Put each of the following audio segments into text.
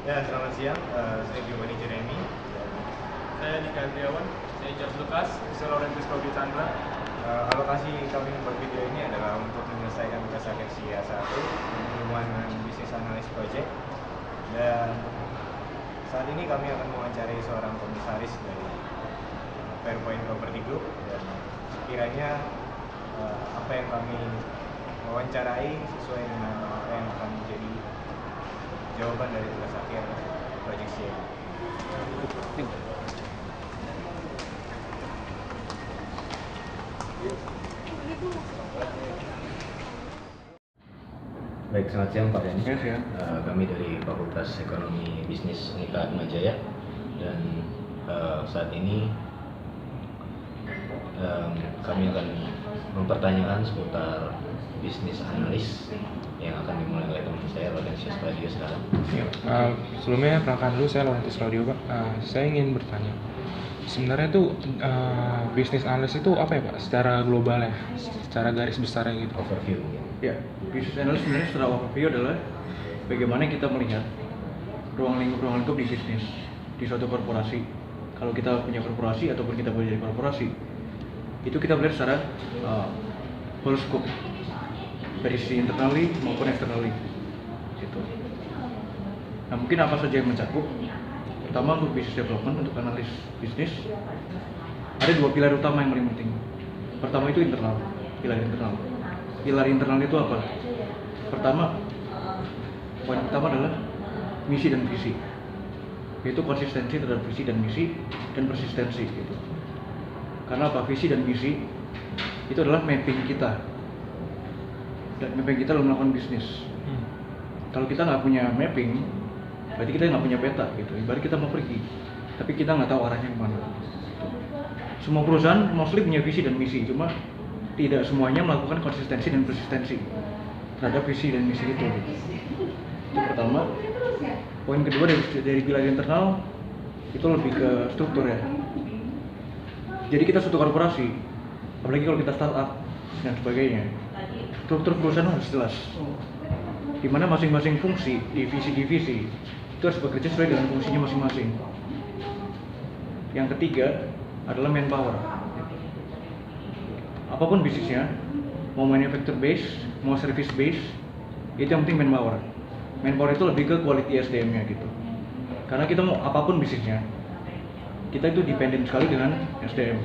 Ya, selamat siang. Saya Giovanni Jeremy. Saya Dika Andriawan. Saya Charles Lucas. Saya Laurentus Claudio Chandra. Alokasi kami membuat video ini adalah untuk menyelesaikan tugas akhir SIA 1 berhubungan dengan bisnis analis project. Dan saat ini kami akan mewawancarai seorang komisaris dari Fairpoint Property Group. Dan sekiranya apa yang kami wawancarai sesuai dengan apa yang akan menjadi jawaban dari tugas akhir project SIA. Baik, selamat siang Pak Yani. Ya. Kami dari Fakultas Ekonomi Bisnis Unika Atmajaya dan saat ini kami akan mempertanyakan seputar bisnis analis yang akan dimulai oleh teman saya Laurentus Claudio sekarang. Sebelumnya perkenalkan dulu, saya Laurentus Claudio, Pak. Saya ingin bertanya, sebenarnya itu bisnis analis itu apa ya Pak? Secara global ya, secara garis besarnya gitu. Overview. Ya, bisnis analis sebenarnya secara overview adalah bagaimana kita melihat ruang lingkup di bisnis di suatu korporasi. Kalau kita punya korporasi ataupun kita bekerja di korporasi, itu kita melihat secara whole scope dari sisi internally maupun externally. Gitu. Nah, mungkin apa saja yang mencakup? Pertama, untuk business development, untuk analis bisnis, ada dua pilar utama yang paling penting. Pertama itu internal, pilar internal. Pilar internal itu apa? Pertama, poin pertama adalah misi dan visi, yaitu konsistensi terhadap visi dan misi dan persistensi gitu. Karena apa? Visi dan misi itu adalah mapping kita, dan mapping kita dalam melakukan bisnis. Kalau kita nggak punya mapping, berarti kita nggak punya peta gitu. Ibarat kita mau pergi, tapi kita nggak tahu arahnya kemana. Semua perusahaan mostly punya visi dan misi, cuma tidak semuanya melakukan konsistensi dan persistensi terhadap visi dan misi itu. Itu pertama. Poin kedua dari pilar internal itu lebih ke struktur ya. Jadi kita suatu korporasi, apalagi kalau kita startup dan sebagainya, struktur perusahaan harus jelas. Di mana masing-masing fungsi, divisi-divisi itu harus bekerja sesuai dengan fungsinya masing-masing. Yang ketiga adalah manpower. Apapun bisnisnya, mau manufacture base, mau service base, itu yang penting manpower. Manpower itu lebih ke quality SDM-nya gitu. Karena kita mau apapun bisnisnya, kita itu dependen sekali dengan SDM.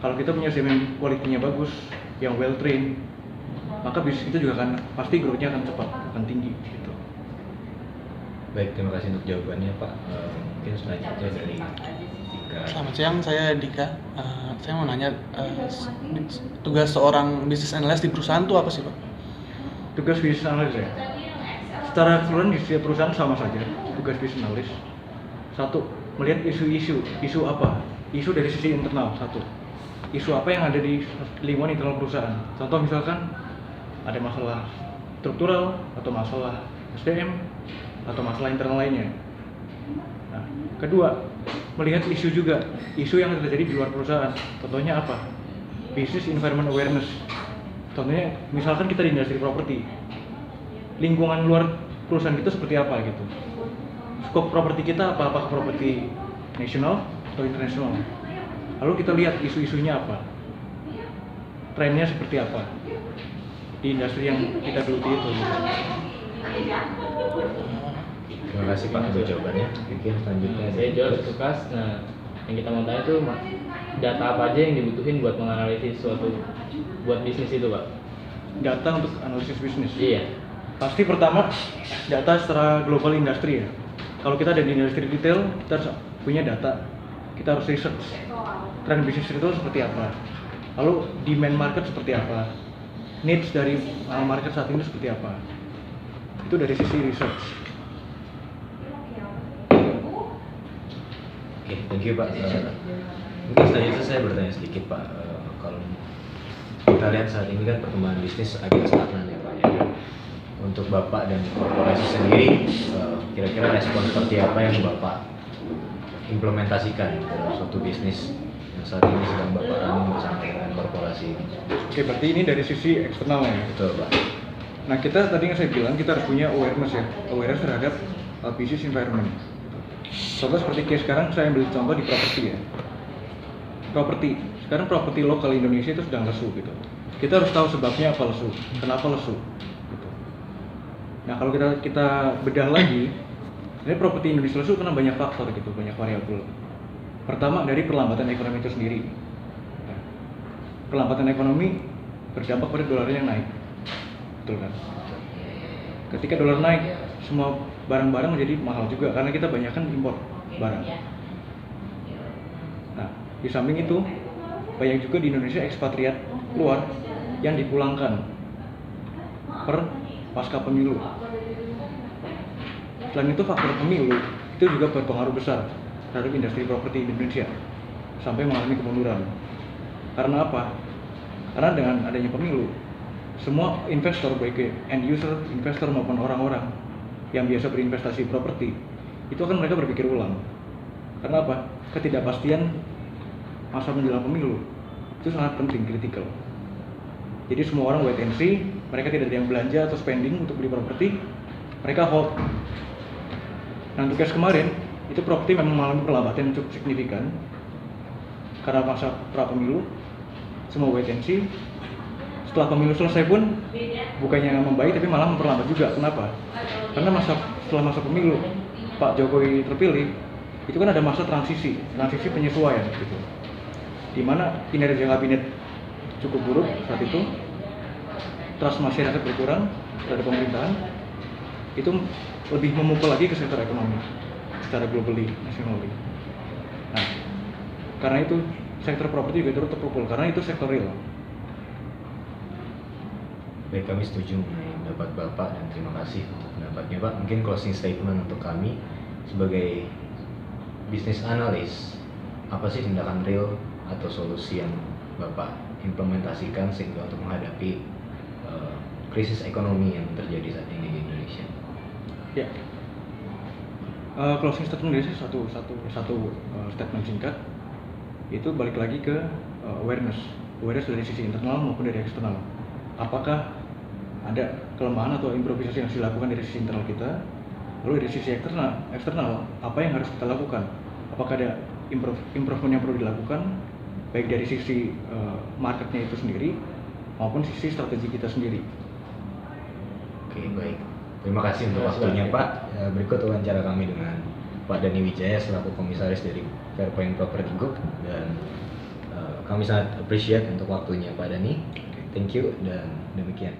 Kalau kita punya SDM yang quality-nya bagus, yang well trained, maka bisnis itu juga akan pasti growth-nya akan cepat, akan tinggi gitu. Baik, terima kasih untuk jawabannya Pak. Mungkin selanjutnya dari Dika. Selamat siang, saya Dika. Saya mau nanya, tugas seorang bisnis analis di perusahaan itu apa sih Pak? Tugas bisnis analis ya, secara keseluruhan di setiap perusahaan sama saja. Tugas bisnis analis, satu, melihat isu apa? Isu dari sisi internal, satu. Isu apa yang ada di lingkungan internal perusahaan. Contoh misalkan ada masalah struktural atau masalah SDM atau masalah internal lainnya. Nah, kedua, melihat isu juga, isu yang terjadi di luar perusahaan. Contohnya apa? Business environment awareness. Contohnya, misalkan kita di industri properti, lingkungan luar perusahaan kita seperti apa gitu. Skop properti kita apa? Apakah properti nasional atau internasional? Lalu kita lihat isu-isunya apa, trennya seperti apa di industri yang kita geluti itu. Terima kasih Pak untuk jawabannya. Mungkin selanjutnya Saya Charles Lucas. Nah, yang kita mau tanya itu data apa aja yang dibutuhin buat menganalisis suatu buat bisnis itu Pak? Data untuk analisis bisnis. Iya. Pasti pertama data secara global industri ya. Kalau kita ada di industri retail, kita harus punya data. Kita harus research tren bisnis retail seperti apa. Lalu demand market seperti apa. Needs dari market saat ini seperti apa. Itu dari sisi research. Oke, thank you Pak. Mungkin selanjutnya saya bertanya sedikit Pak. Kalau kita lihat saat ini kan perkembangan bisnis agak stagnan ya Pak ya. Untuk Bapak dan korporasi sendiri, kira-kira respon seperti apa yang Bapak implementasikan dalam suatu bisnis yang saat ini sedang Bapak running bersama dengan korporasi ini? Oke, berarti ini dari sisi eksternal ya. Betul Pak. Nah, kita tadi yang saya bilang kita harus punya awareness ya, awareness terhadap business environment. Contoh seperti kayak sekarang saya ambil contoh di properti ya. Properti, sekarang properti lokal Indonesia itu sedang lesu gitu. Kita harus tahu sebabnya apa lesu, kenapa lesu gitu. Nah, kalau kita bedah lagi, ini properti Indonesia lesu karena banyak faktor gitu, banyak variabel. Pertama dari perlambatan ekonomi itu sendiri. Nah, perlambatan ekonomi berdampak pada dolar yang naik. Betul kan? Ketika dolar naik, semua barang-barang menjadi mahal juga karena kita banyakkan impor barang. Nah, di samping itu banyak juga di Indonesia ekspatriat luar yang dipulangkan per pasca pemilu. Selain itu faktor pemilu itu juga berpengaruh besar terhadap industri properti di Indonesia sampai mengalami kemunduran. Karena apa? Karena dengan adanya pemilu, semua investor baik end user, investor maupun orang-orang yang biasa berinvestasi properti itu akan mereka berpikir ulang. Karena apa? Ketidakpastian masa menjelang pemilu itu sangat penting, kritikal. Jadi semua orang wait and see, mereka tidak ada yang belanja atau spending untuk beli properti, mereka hold. Nah, untuk case kemarin itu properti memang mengalami perlambatan yang cukup signifikan karena masa pra pemilu, semua wait and see. Setelah pemilu selesai pun bukannya membaik tapi malah memperlambat juga. Kenapa? Karena setelah masa pemilu Pak Jokowi terpilih, itu kan ada masa transisi penyesuaian gitu. Di mana kinerja kabinet cukup buruk saat itu, trust masyarakat berkurang terhadap pemerintahan, itu lebih memukul lagi ke sektor ekonomi secara globally, nationally. Nah, karena itu sektor properti juga turut terpukul karena itu sektor real. Baik, kami setuju mengenai pendapat Bapak dan terima kasih untuk pendapatnya Pak. Mungkin closing statement untuk kami sebagai bisnis analis, apa sih tindakan real atau solusi yang Bapak implementasikan sehingga untuk menghadapi krisis ekonomi yang terjadi saat ini di Indonesia? Ya, closing statement dari saya satu statement singkat, itu balik lagi ke awareness dari sisi internal maupun dari eksternal. Apakah ada kelemahan atau improvisasi yang harus dilakukan dari sisi internal kita, lalu dari sisi eksternal apa yang harus kita lakukan? Apakah ada improvement yang perlu dilakukan baik dari sisi marketnya itu sendiri maupun sisi strategi kita sendiri. Oke, baik. Terima kasih untuk waktunya Pak. Berikut wawancara kami dengan Pak Dhani Wijaya selaku komisaris dari Fairpoint Property Group, dan kami sangat appreciate untuk waktunya Pak Dhani. Thank you, dan demikian.